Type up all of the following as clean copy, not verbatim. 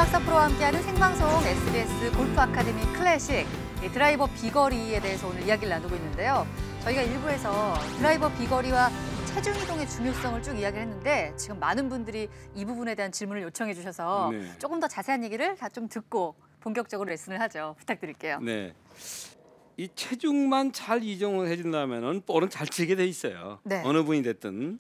김학서 프로와 함께하는 생방송 SBS 골프 아카데미 클래식 드라이버 비거리에 대해서 오늘 이야기를 나누고 있는데요. 저희가 일부에서 드라이버 비거리와 체중 이동의 중요성을 쭉 이야기를 했는데 지금 많은 분들이 이 부분에 대한 질문을 요청해 주셔서 조금 더 자세한 얘기를 다 좀 듣고 본격적으로 레슨을 하죠. 부탁드릴게요. 네. 이 체중만 잘 이동을 해준다면은 볼은 잘 치게 돼 있어요. 네. 어느 분이 됐든.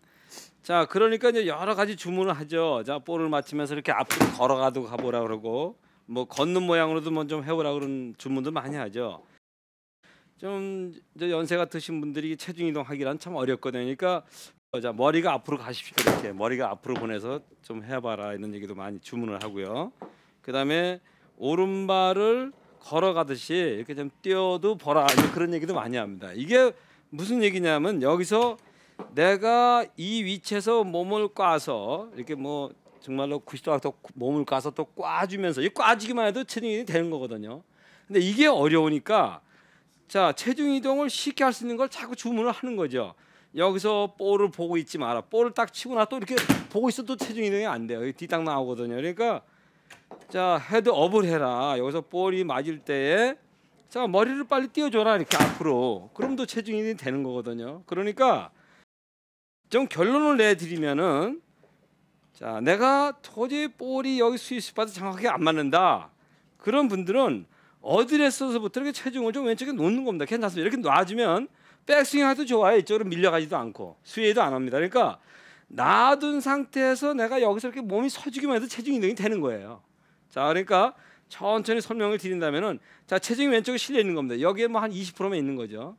자, 그러니까 이제 여러 가지 주문을 하죠. 자, 볼을 맞추면서 이렇게 앞으로 걸어가도 가보라 그러고, 뭐 걷는 모양으로도 좀 해보라 그런 주문도 많이 하죠. 좀 이제 연세가 드신 분들이 체중 이동하기란 참 어렵거든요. 그러니까 자, 머리가 앞으로 가십시오. 이렇게 머리가 앞으로 보내서 좀 해봐라 이런 얘기도 많이 주문을 하고요. 그다음에 오른발을 걸어가듯이 이렇게 좀 뛰어도 보라 그런 얘기도 많이 합니다. 이게 무슨 얘기냐면 여기서 내가 이 위치에서 몸을 꽈서 이렇게 뭐 정말로 90도 몸을 꽈서 또 꽈주면서 이 꽈지기만 해도 체중 이동이 되는 거거든요. 근데 이게 어려우니까 자, 체중 이동을 쉽게 할 수 있는 걸 자꾸 주문을 하는 거죠. 여기서 볼을 보고 있지 마라. 볼을 딱 치고 나 또 이렇게 보고 있어도 체중 이동이 안 돼요. 여기 뒤딱 나오거든요. 그러니까 자, 헤드업을 해라. 여기서 볼이 맞을 때에 자, 머리를 빨리 띄워줘라 이렇게 앞으로. 그럼 또 체중 이동이 되는 거거든요. 그러니까 좀 결론을 내드리면은 자, 내가 도저히 볼이 여기 스위스팟에 정확하게 안 맞는다. 그런 분들은 어드레스서부터 이렇게 체중을 좀 왼쪽에 놓는 겁니다. 괜찮습니다. 이렇게 놔주면 백스윙해도 좋아요. 이쪽으로 밀려가지도 않고 스웨이도 안 합니다. 그러니까 놔둔 상태에서 내가 여기서 이렇게 몸이 서주기만 해도 체중 이동이 되는 거예요. 자, 그러니까 천천히 설명을 드린다면은 자, 체중이 왼쪽에 실려 있는 겁니다. 여기에 뭐 한 20%만 있는 거죠.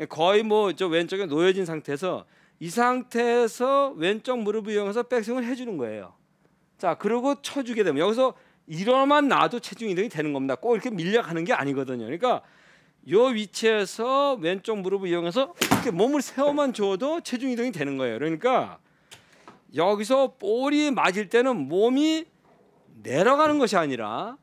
거의 뭐 저 왼쪽에 놓여진 상태에서 이 상태에서 왼쪽 무릎을 이용해서 백스윙을 해주는 거예요. 자, 그리고 쳐주게 되면 여기서 이러만 놔도 체중 이동이 되는 겁니다. 꼭 이렇게 밀려가는 게 아니거든요. 그러니까 이 위치에서 왼쪽 무릎을 이용해서 이렇게 몸을 세워만 줘도 체중 이동이 되는 거예요. 그러니까 여기서 볼이 맞을 때는 몸이 내려가는 것이 아니라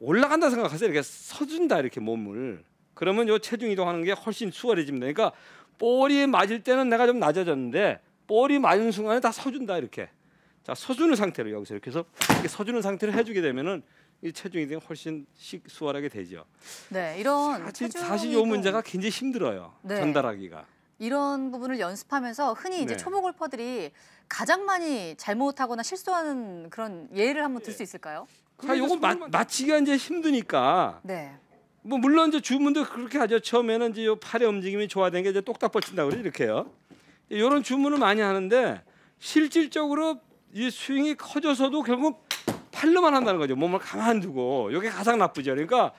올라간다 생각하세요. 이렇게 서준다 이렇게 몸을. 그러면 이 체중 이동하는 게 훨씬 수월해집니다. 그러니까 볼이 맞을 때는 내가 좀 낮아졌는데 볼이 맞은 순간에 다 서준다 이렇게. 자, 서주는 상태로 여기서 이렇게 해서 이렇게 서주는 상태로 해주게 되면은 이 체중 이동이 훨씬 수월하게 되죠. 네, 이런 사실 이 문제가 굉장히 힘들어요. 네. 전달하기가. 이런 부분을 연습하면서 흔히 이제 초보 골퍼들이 가장 많이 잘못하거나 실수하는 그런 예를 한번 들 수 있을까요? 자, 요거 맞히기가 이제 힘드니까. 네. 뭐 물론 이제 주문도 그렇게 하죠. 처음에는 이제 요 팔의 움직임이 좋아야 게 이제 똑딱 뻗친다고 그러죠. 이렇게요. 이런 주문을 많이 하는데 실질적으로 이 스윙이 커져서도 결국 팔로만 한다는 거죠. 몸을 가만두고. 이게 가장 나쁘죠. 그러니까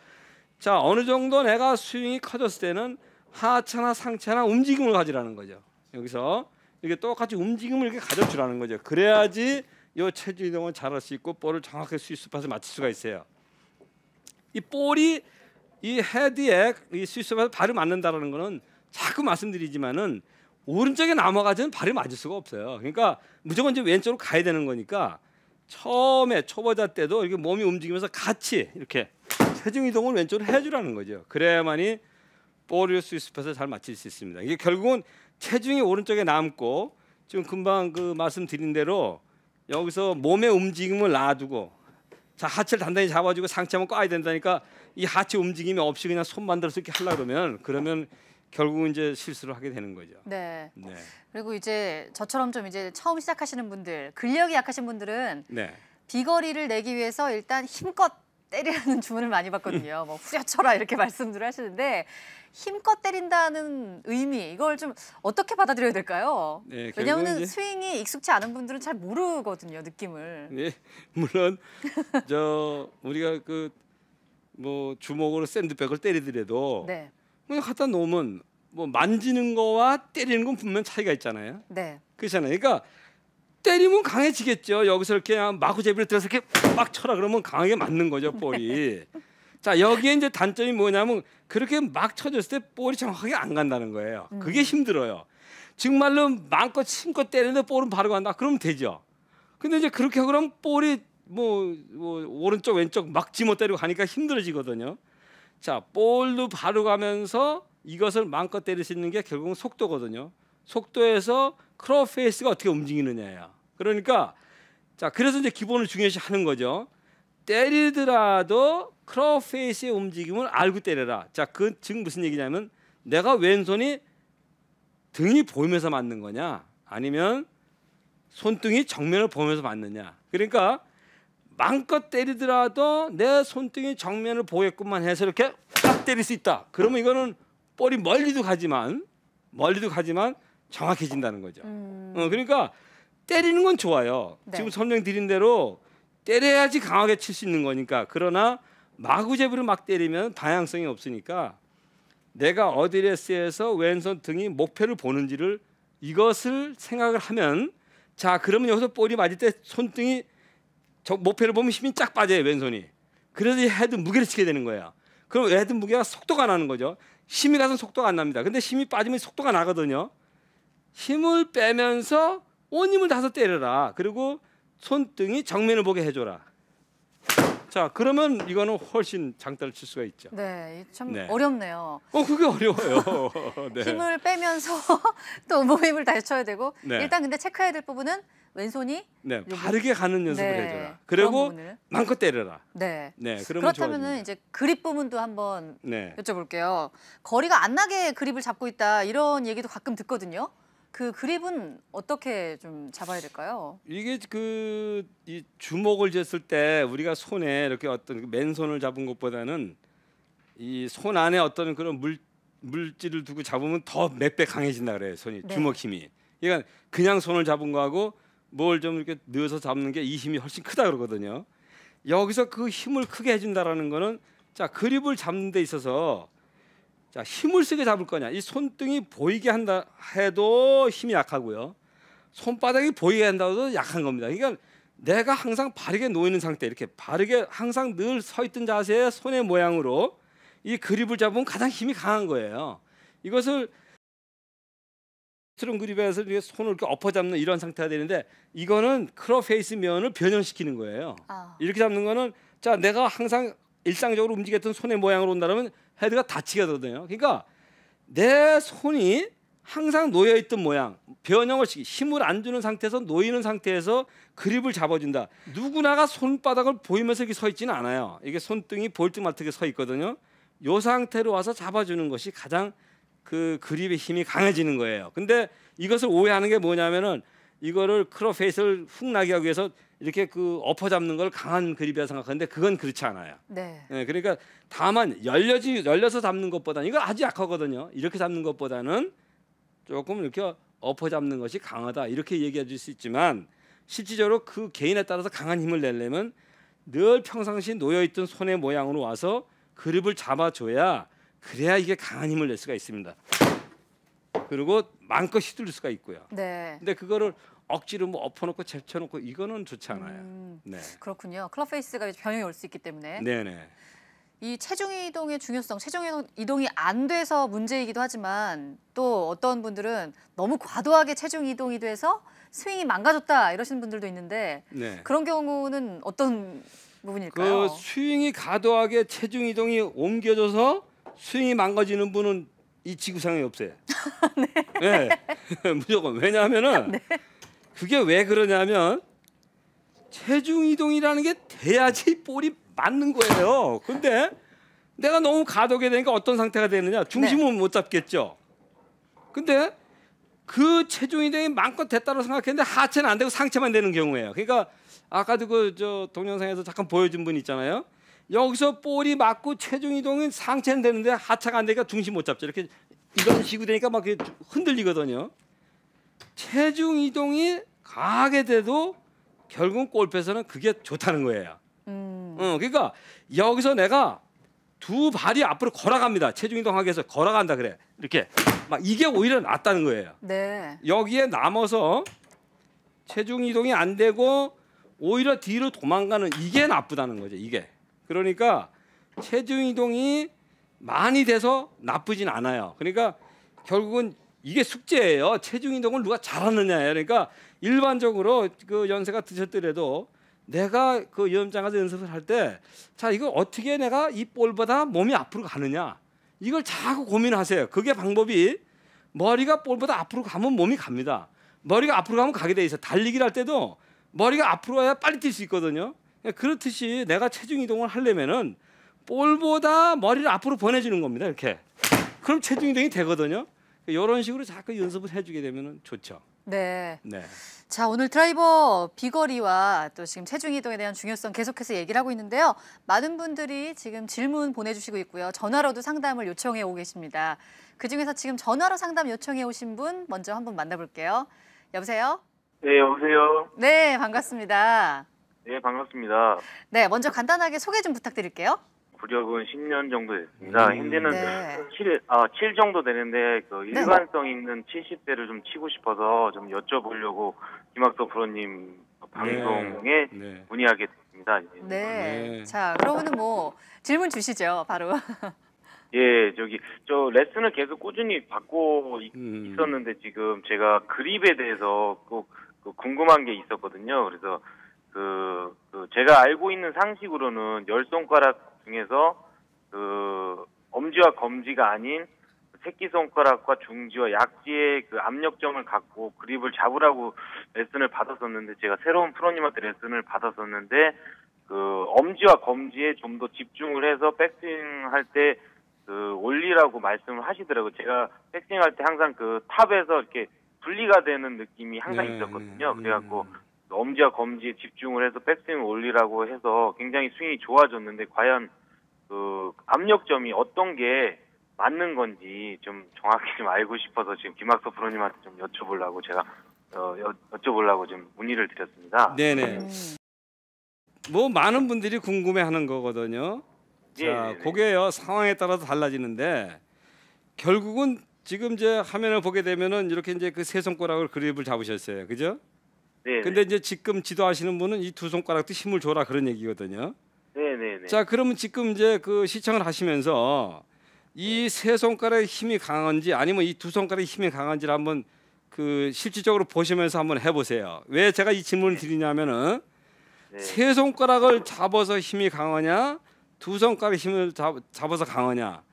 자, 어느 정도 내가 스윙이 커졌을 때는 하체나 상체나 움직임을 가지라는 거죠. 여기서 이렇게 똑같이 움직임을 이렇게 가져주라는 거죠. 그래야지 이 체중 이동을 잘할 수 있고 볼을 정확하게 스위스팟에 맞출 수가 있어요. 이 볼이 이 헤드에 이 스위스팟에 발을 맞는다라는 거는 자꾸 말씀드리지만은 오른쪽에 넘어가지는 발이 맞을 수가 없어요. 그러니까 무조건 이제 왼쪽으로 가야 되는 거니까 처음에 초보자 때도 이렇게 몸이 움직이면서 같이 이렇게 체중 이동을 왼쪽으로 해주라는 거죠. 그래야만이 볼을 스위스팟에 잘 맞출 수 있습니다. 이게 결국은 체중이 오른쪽에 남고 지금 금방 그 말씀드린 대로 여기서 몸의 움직임을 놔두고 자, 하체를 단단히 잡아주고 상체만 꽈야 된다니까 이 하체 움직임이 없이 그냥 손만 들어서 이렇게 하려고 그러면 결국은 이제 실수를 하게 되는 거죠. 네. 네. 그리고 이제 저처럼 좀 이제 처음 시작하시는 분들, 근력이 약하신 분들은 비거리를 내기 위해서 일단 힘껏 때리라는 주문을 많이 받거든요. 뭐 후려쳐라 이렇게 말씀들을 하시는데 힘껏 때린다는 의미 이걸 좀 어떻게 받아들여야 될까요? 네, 왜냐하면 스윙이 익숙치 않은 분들은 잘 모르거든요, 느낌을. 네, 물론 저 우리가 그 뭐 주먹으로 샌드백을 때리더라도 그냥 갖다 놓으면 뭐 만지는 거와 때리는 건 분명 차이가 있잖아요. 네. 그렇잖아요. 그러니까 때리면 강해지겠죠. 여기서 이렇게 마구제비를 들어서 이렇게 막 쳐라 그러면 강하게 맞는 거죠, 볼이. 자, 여기에 이제 단점이 뭐냐면 그렇게 막 쳐줬을 때 볼이 정확하게 안 간다는 거예요. 그게 힘들어요. 정말로 마음껏 힘껏 때리는데 볼은 바로 간다. 그러면 되죠. 근데 이제 그렇게 그러면 볼이 뭐 오른쪽 왼쪽 막 지못 때리고 가니까 힘들어지거든요. 자, 볼도 바로 가면서 이것을 마음껏 때릴 수 있는 게 결국은 속도거든요. 속도에서 크로우 페이스가 어떻게 움직이느냐예요. 그러니까 자, 그래서 이제 기본을 중요시 하는 거죠. 때리더라도 크로우 페이스의 움직임을 알고 때려라. 자, 그 즉 무슨 얘기냐면 내가 왼손이 등이 보이면서 맞는 거냐, 아니면 손등이 정면을 보면서 맞느냐. 그러니까 마음껏 때리더라도 내 손등이 정면을 보게끔만 해서 이렇게 딱 때릴 수 있다. 그러면 이거는 볼이 멀리도 가지만 정확해진다는 거죠. 그러니까 때리는 건 좋아요. 네. 지금 설명드린 대로 때려야지 강하게 칠 수 있는 거니까. 그러나 마구제비로 막 때리면 방향성이 없으니까 내가 어드레스에서 왼손 등이 목표를 보는지를 이것을 생각을 하면, 자 그러면 여기서 볼이 맞을 때 손등이 저 목표를 보면 힘이 쫙 빠져요, 왼손이. 그래서 이 헤드 무게를 치게 되는 거예요. 그럼 헤드 무게가 속도가 나는 거죠. 힘이 가서 속도가 안 납니다. 근데 힘이 빠지면 속도가 나거든요. 힘을 빼면서 온 힘을 다해서 때려라. 그리고 손등이 정면을 보게 해줘라. 자, 그러면 이거는 훨씬 장타를 칠 수가 있죠. 네, 참 네. 어렵네요. 그게 어려워요. 네. 힘을 빼면서 또 몸힘을 다시 쳐야 되고 네. 일단 근데 체크해야 될 부분은 왼손이 네, 바르게 가는 연습을 네, 해줘라. 그런 그리고 부분을. 마음껏 때려라. 네. 네, 그러면 그렇다면은 좋아집니다. 이제 그립 부분도 한번 네. 여쭤볼게요. 거리가 안 나게 그립을 잡고 있다 이런 얘기도 가끔 듣거든요. 그 그립은 어떻게 좀 잡아야 될까요? 이게 이 주먹을 쥐었을 때 우리가 손에 이렇게 어떤 맨손을 잡은 것보다는 이 손 안에 어떤 그런 물질을 두고 잡으면 더 몇 배 강해진다 그래요, 손이. 네. 주먹 힘이. 그러니까 그냥 손을 잡은 거하고 뭘 좀 이렇게 넣어서 잡는 게 이 힘이 훨씬 크다 그러거든요. 여기서 그 힘을 크게 해준다라는 거는, 자 그립을 잡는 데 있어서 자 힘을 쓰게 잡을 거냐, 이 손등이 보이게 한다 해도 힘이 약하고요, 손바닥이 보이게 한다고 해도 약한 겁니다. 그러니까 내가 항상 바르게 놓이는 상태, 이렇게 바르게 항상 늘 서 있던 자세의 손의 모양으로 이 그립을 잡으면 가장 힘이 강한 거예요. 이것을 스트롱 그립에서 이렇게 손을 이렇게 엎어 잡는 이런 상태가 되는데, 이거는 크로 페이스 면을 변형시키는 거예요. 이렇게 잡는 거는, 자 내가 항상 일상적으로 움직였던 손의 모양으로 온다면 헤드가 닫히게 되거든요. 그러니까 내 손이 항상 놓여 있던 모양, 변형을 시키, 힘을 안 주는 상태에서 놓이는 상태에서 그립을 잡아준다. 누구나가 손바닥을 보이면서 이렇게 서 있지는 않아요. 이게 손등이 보일 듯 말 듯하게 서 있거든요. 이 상태로 와서 잡아주는 것이 가장 그 그립의 힘이 강해지는 거예요. 근데 이것을 오해하는 게 뭐냐면은, 이거를 크로 페이스를 훅 나게 하기 위해서 이렇게 그 엎어 잡는 걸 강한 그립이라 생각하는데 그건 그렇지 않아요. 네. 네, 그러니까 다만 열려서 잡는 것보다는, 이거 아주 약하거든요. 이렇게 잡는 것보다는 조금 이렇게 엎어 잡는 것이 강하다, 이렇게 얘기해 줄 수 있지만, 실질적으로 그 개인에 따라서 강한 힘을 내려면 늘 평상시 놓여 있던 손의 모양으로 와서 그립을 잡아줘야, 그래야 이게 강한 힘을 낼 수가 있습니다. 그리고 마음껏 휘둘릴 수가 있고요. 네. 근데 그거를 억지로 뭐 엎어놓고 제쳐놓고 이거는 좋지 않아요. 네. 그렇군요. 클럽 페이스가 변형이 올 수 있기 때문에. 네네. 이 체중 이동의 중요성, 체중 이동이 안 돼서 문제이기도 하지만 또 어떤 분들은 너무 과도하게 체중 이동이 돼서 스윙이 망가졌다 이러시는 분들도 있는데, 네. 그런 경우는 어떤 부분일까요? 그 스윙이 과도하게 체중 이동이 옮겨져서 스윙이 망가지는 분은 이 지구상에 없어요. 네. 무조건. 왜냐하면은 그게 왜 그러냐면, 체중 이동이라는 게 돼야지 볼이 맞는 거예요. 근데 내가 너무 과도하게 되니까 어떤 상태가 되느냐, 중심은 못 잡겠죠. 근데 그 체중 이동이 마음껏 됐다고 생각했는데 하체는 안 되고 상체만 되는 경우예요. 그러니까 아까도 그 동영상에서 잠깐 보여준 분 있잖아요. 여기서 볼이 맞고 체중 이동은 상체는 되는데 하체가 안 되니까 중심 못 잡죠. 이렇게 이런 식으로 되니까 막 이렇게 흔들리거든요. 체중 이동이 강하게 돼도 결국은 골프에서는 그게 좋다는 거예요. 그러니까 여기서 내가 두 발이 앞으로 걸어갑니다. 체중 이동하기 위해서 걸어간다 그래. 이렇게 막 이게 오히려 낫다는 거예요. 네. 여기에 남아서 체중 이동이 안 되고 오히려 뒤로 도망가는, 이게 나쁘다는 거죠. 이게. 그러니까 체중 이동이 많이 돼서 나쁘진 않아요. 그러니까 결국은 이게 숙제예요. 체중 이동을 누가 잘하느냐예요. 그러니까 일반적으로 그 연세가 드셨더라도 내가 그 연장 가서 연습을 할 때, 자 이거 어떻게 내가 이 볼보다 몸이 앞으로 가느냐, 이걸 자꾸 고민하세요. 그게 방법이, 머리가 볼보다 앞으로 가면 몸이 갑니다. 머리가 앞으로 가면 가게 돼 있어. 달리기를 할 때도 머리가 앞으로 가야 빨리 뛸 수 있거든요. 그렇듯이 내가 체중 이동을 하려면은 볼보다 머리를 앞으로 보내주는 겁니다. 이렇게. 그럼 체중 이동이 되거든요. 이런 식으로 자꾸 연습을 해주게 되면 좋죠. 네. 네. 자, 오늘 드라이버 비거리와 또 지금 체중 이동에 대한 중요성 계속해서 얘기를 하고 있는데요. 많은 분들이 지금 질문 보내주시고 있고요. 전화로도 상담을 요청해 오고 계십니다. 그중에서 지금 전화로 상담 요청해 오신 분 먼저 한번 만나볼게요. 여보세요? 네, 여보세요. 네, 반갑습니다. 네, 반갑습니다. 네, 먼저 간단하게 소개 좀 부탁드릴게요. 구력은 10년 정도 됐습니다. 현재는 네. 7 정도 되는데 그 일관성 있는 70대를 좀 치고 싶어서 좀 여쭤보려고 김학서 프로님 방송에 네. 문의하게 됐습니다. 네. 자, 그러면은 뭐 질문 주시죠, 바로. 예, 저 레슨을 계속 꾸준히 받고 있었는데 지금 제가 그립에 대해서 꼭 궁금한 게 있었거든요. 그래서 제가 알고 있는 상식으로는 10손가락 중에서 엄지와 검지가 아닌 새끼손가락과 중지와 약지의 그 압력점을 갖고 그립을 잡으라고 레슨을 받았었는데, 제가 새로운 프로님한테 레슨을 받았었는데 엄지와 검지에 좀 더 집중을 해서 백스윙 할 때 올리라고 말씀을 하시더라고요. 제가 백스윙 할 때 항상 탑에서 이렇게 분리가 되는 느낌이 항상 있었거든요. 그래갖고 엄지와 검지에 집중을 해서 백스윙을 올리라고 해서 굉장히 스윙이 좋아졌는데, 과연 압력점이 어떤 게 맞는 건지 좀 정확히 좀 알고 싶어서 지금 김학서 프로님한테 좀 여쭤보려고 제가 여쭤보려고 좀 문의를 드렸습니다. 네네. 뭐 많은 분들이 궁금해하는 거거든요. 자, 그게요 상황에 따라서 달라지는데, 결국은 지금 이제 화면을 보게 되면은 이렇게 이제 그 세 손가락을 그립을 잡으셨어요, 그죠? 네. 근데 이제 지금 지도하시는 분은 이 두 손가락도 힘을 줘라 그런 얘기거든요. 네네네. 자, 그러면 지금 이제 그 시청을 하시면서 이 세 손가락의 힘이 강한지 아니면 이 두 손가락의 힘이 강한지를 한번 실질적으로 보시면서 한번 해보세요. 왜 제가 이 질문을 드리냐면은 세 손가락을 잡아서 힘이 강하냐, 두 손가락 힘을 잡아서 강하냐,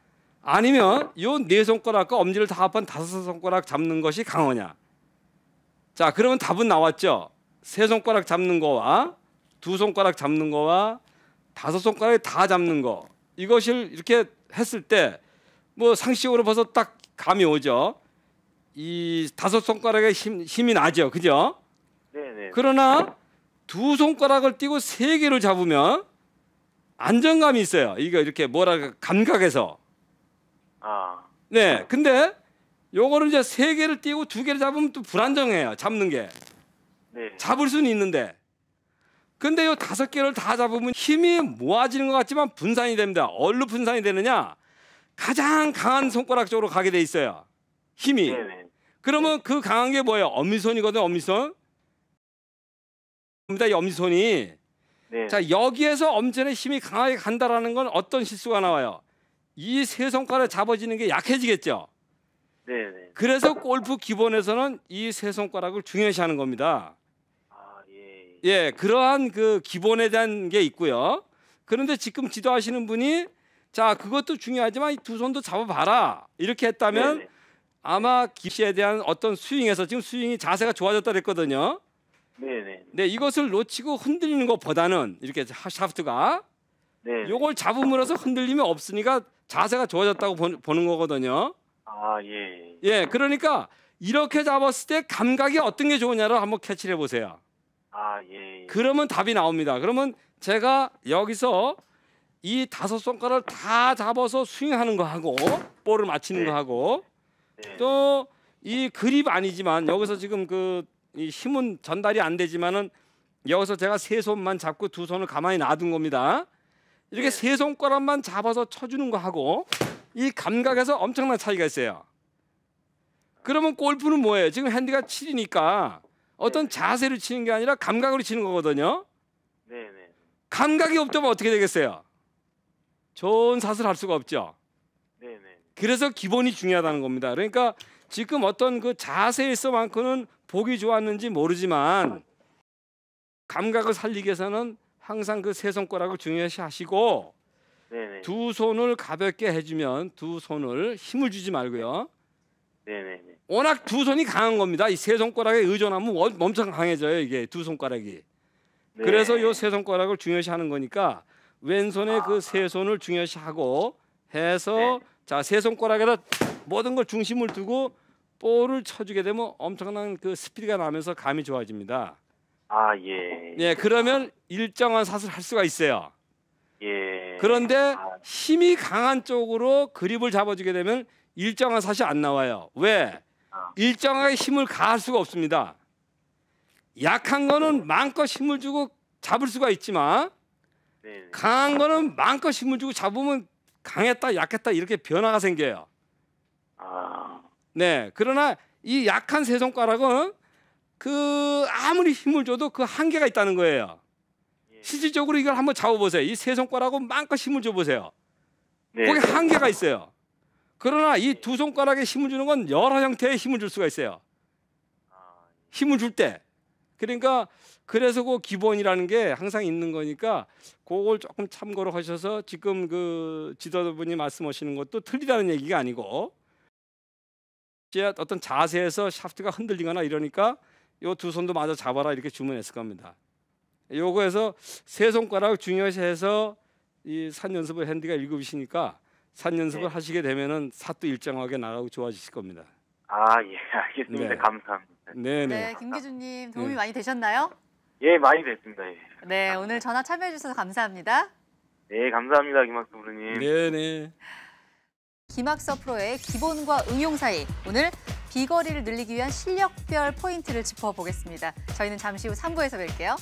아니면 요 네 손가락과 엄지를 다 합한 다섯 손가락 잡는 것이 강하냐. 자, 그러면 답은 나왔죠. 세 손가락 잡는 거와 두 손가락 잡는 거와 다섯 손가락에 다 잡는 거, 이것을 이렇게 했을 때 뭐 상식적으로 벌써 딱 감이 오죠. 이 다섯 손가락에 힘이 나죠, 그죠? 네네. 그러나 두 손가락을 띄고 세 개를 잡으면 안정감이 있어요. 이거 이렇게 감각에서. 네, 근데 요거는 이제 세 개를 띄고 두 개를 잡으면 또 불안정해요. 잡는 게. 네. 잡을 수는 있는데. 근데 요 다섯 개를 다 잡으면 힘이 모아지는 것 같지만 분산이 됩니다. 어디로 분산이 되느냐? 가장 강한 손가락 쪽으로 가게 돼 있어요. 힘이. 네네. 그러면 그 강한 게 뭐예요? 엄지손이거든요. 엄지손. 이 엄지손이. 네. 자, 여기에서 엄지의 힘이 강하게 간다라는 건 어떤 실수가 나와요? 이 세 손가락 잡아지는 게 약해지겠죠. 네네. 그래서 골프 기본에서는 이 세 손가락을 중요시하는 겁니다. 예, 그러한 그 기본에 대한 게 있고요. 그런데 지금 지도하시는 분이 자, 그것도 중요하지만 이 두 손도 잡아봐라 이렇게 했다면 네네. 아마 기시에 대한 어떤 스윙에서 지금 스윙이 자세가 좋아졌다 그랬거든요. 네네. 네, 이것을 놓치고 흔들리는 것보다는 이렇게 샤프트가 네. 요걸 잡음으로써 흔들림이 없으니까 자세가 좋아졌다고 보는 거거든요. 예. 예, 그러니까 이렇게 잡았을 때 감각이 어떤 게 좋으냐를 한번 캐치를 해보세요. 예. 그러면 답이 나옵니다. 그러면 제가 여기서 이 다섯 손가락을 다 잡아서 스윙하는 거 하고 볼을 맞히는 거 하고 또 이 그립 아니지만 여기서 지금 이 힘은 전달이 안 되지만은 여기서 제가 세 손만 잡고 두 손을 가만히 놔둔 겁니다. 이렇게 세 손가락만 잡아서 쳐주는 거 하고 이 감각에서 엄청난 차이가 있어요. 그러면 골프는 뭐예요? 지금 핸디가 7이니까 어떤 자세를 치는 게 아니라 감각으로 치는 거거든요. 네네. 감각이 없다면 어떻게 되겠어요? 좋은 샷을 할 수가 없죠. 네네. 그래서 기본이 중요하다는 겁니다. 그러니까 지금 어떤 그 자세에서만큼은 보기 좋았는지 모르지만 감각을 살리기 위해서는 항상 그 세 손가락을 중요시 하시고 네네. 두 손을 가볍게 해주면 두 손을 힘을 주지 말고요. 네네. 워낙 두 손이 강한 겁니다. 이 세 손가락에 의존하면 엄청 강해져요. 이게 두 손가락이. 네. 그래서 요 세 손가락을 중요시하는 거니까 왼손에 그 세 손을 중요시하고 해서 네. 자, 세 손가락에다 모든 걸 중심을 두고 볼을 쳐주게 되면 엄청난 그 스피드가 나면서 감이 좋아집니다. 아, 예. 예, 그러면 일정한 샷을 할 수가 있어요. 예. 그런데 아, 힘이 강한 쪽으로 그립을 잡아주게 되면 일정한 샷이 안 나와요. 왜? 일정하게 힘을 가할 수가 없습니다. 약한 거는 마음껏 힘을 주고 잡을 수가 있지만 네. 강한 거는 마음껏 힘을 주고 잡으면 강했다 약했다 이렇게 변화가 생겨요. 아, 네, 그러나 이 약한 세 손가락은 그 아무리 힘을 줘도 그 한계가 있다는 거예요. 예. 실질적으로 이걸 한번 잡아보세요. 이 세 손가락은 마음껏 힘을 줘보세요. 네. 거기 한계가 있어요. 그러나 이 두 손가락에 힘을 주는 건 여러 형태의 힘을 줄 수가 있어요. 힘을 줄 때. 그러니까 그래서 그 기본이라는 게 항상 있는 거니까 그걸 조금 참고로 하셔서 지금 그 지도자분이 말씀하시는 것도 틀리다는 얘기가 아니고 어떤 자세에서 샤프트가 흔들리거나 이러니까 요 두 손도 마저 잡아라 이렇게 주문했을 겁니다. 요거에서 세 손가락 중요시해서 이 산 연습을 핸디가 1급이시니까 산 연습을 네. 하시게 되면은 삿도 일정하게 나가고 좋아지실 겁니다. 아, 예, 알겠습니다. 네. 감사합니다. 네네. 네, 김기준님 도움이 네. 많이 되셨나요? 예, 많이 됐습니다. 예. 네, 오늘 전화 참여해 주셔서 감사합니다. 네, 감사합니다, 김학수 프로님. 네네. 김학서 프로의 기본과 응용 사이, 오늘 비거리를 늘리기 위한 실력별 포인트를 짚어보겠습니다. 저희는 잠시 후 3부에서 뵐게요.